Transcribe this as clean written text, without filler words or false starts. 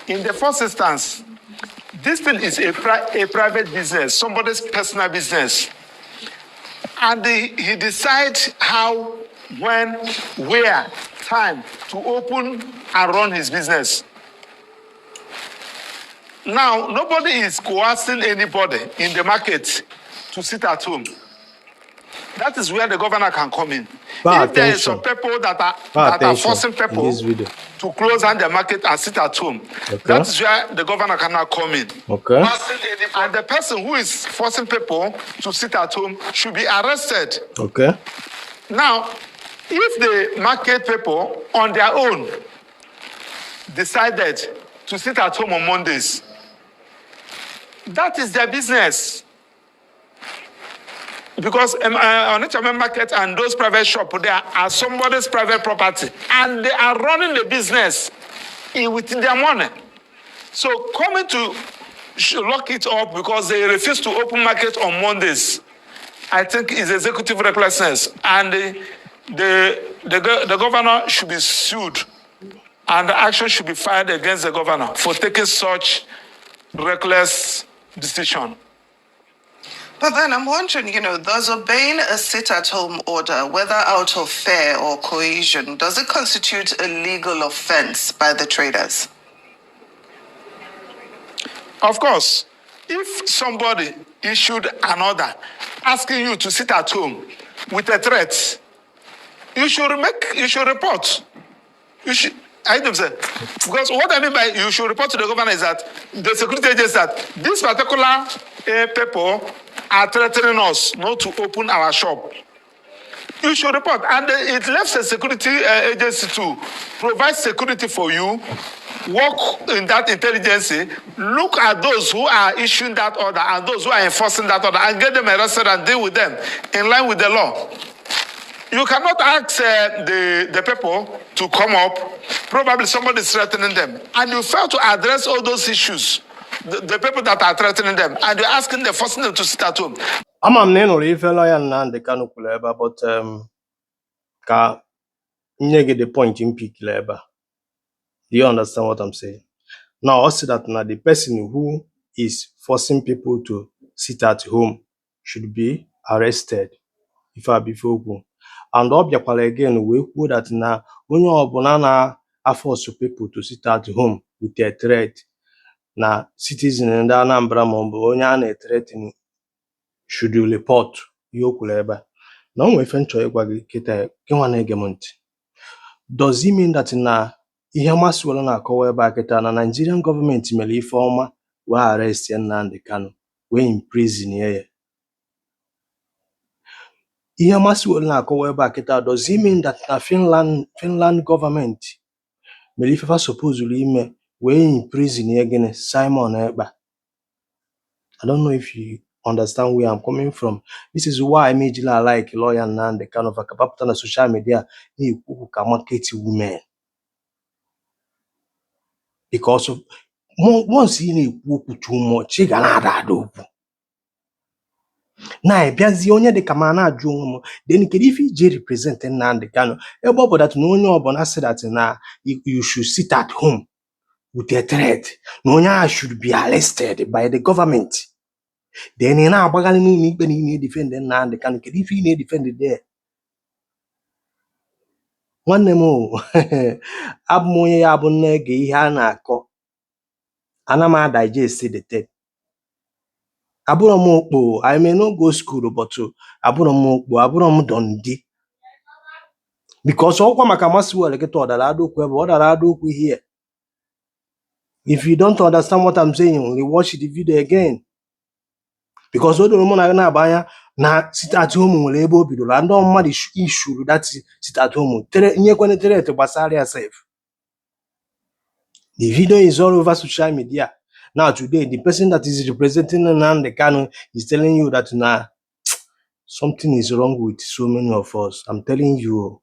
In the first instance, this thing is a private business, somebody's personal business. And he decides how, when, where, time to open and run his business. Now, nobody is coercing anybody in the market to sit at home. That is where the governor can come in. If there is some people that are forcing people to close down the market and sit at home, that is where the governor cannot come in. Okay. And the person who is forcing people to sit at home should be arrested. Okay. Now, if the market people on their own decided to sit at home on Mondays, that is their business. Because on each market and those private shops, they are somebody's private property. And they are running the business with their money. So coming to lock it up because they refuse to open market on Mondays, I think is executive recklessness. And the governor should be sued. And the action should be filed against the governor for taking such reckless decision. But then I'm wondering, does obeying a sit-at-home order, whether out of fear or coercion, does it constitute a legal offense by the traders? Of course. If somebody issued an order asking you to sit at home with a threat, you should report. Because what I mean by you should report to the governor is that the security agents that this particular people are threatening us not to open our shop. You should report. And it left the security agency to provide security for you, work in that intelligence, look at those who are issuing that order and those who are enforcing that order and get them arrested and deal with them in line with the law. You cannot ask the people to come up. Probably somebody is threatening them. And you fail to address all those issues. The people that are threatening them. And you're asking them, forcing them to sit at home. I'm not if Lawyer Nnamdikanu Lawyer, but ka get the point in peak labor. Do you understand what I'm saying? Now, also that now the person who is forcing people to sit at home should be arrested if I be fogu. And obviously again, we put that now when you force people to sit at home with a threat. Now, citizen and Anambra Mombo onye threatening should you report yokuleba. Now we fencho egwagi kita kenwana egemont. Does it mean that na ihe maswelo na akowa eba kita na Nigerian government mere ife ọma we arrest Nnamdikanu we imprison here? Ihe maswelo na akowa eba kita does it mean that na Finland government mere ife supposedly ime we imprison here again Simon Eba? I don't know if you understand where I'm coming from. This is why I made you like Lawyer Nnamdikanu Lawyer on social media who can market women. Because of once you walk too much, you can do. Now, Biazi onye de kamana jumo, then if you represent Nnamdikanu, about that no one said that now you should sit at home with a threat. No one should be arrested by the government. Then you know bagali ni defend Nnamdikanu. If you need defend there. One mo abmonye ya bụ nege ihe a na-akọ. Ana m digest the tape. Abụrụ m okpo, I may not go school, but abụrụ m okpo, abụrụ m dondi. Because ọkwa maka masịwele kịta ọdara adokwu ebe ọdara adokwu here. If you don't understand what I'm saying, rewatch the video again. Because odoro mo na abanya na sit at home nwere ebe obidoro and all mmadụ issue that sit at home nyekwane threat gbasara yourself. The video is all over social media. Now today, the person that is representing Nnamdikanu is telling you that something is wrong with so many of us. I'm telling you.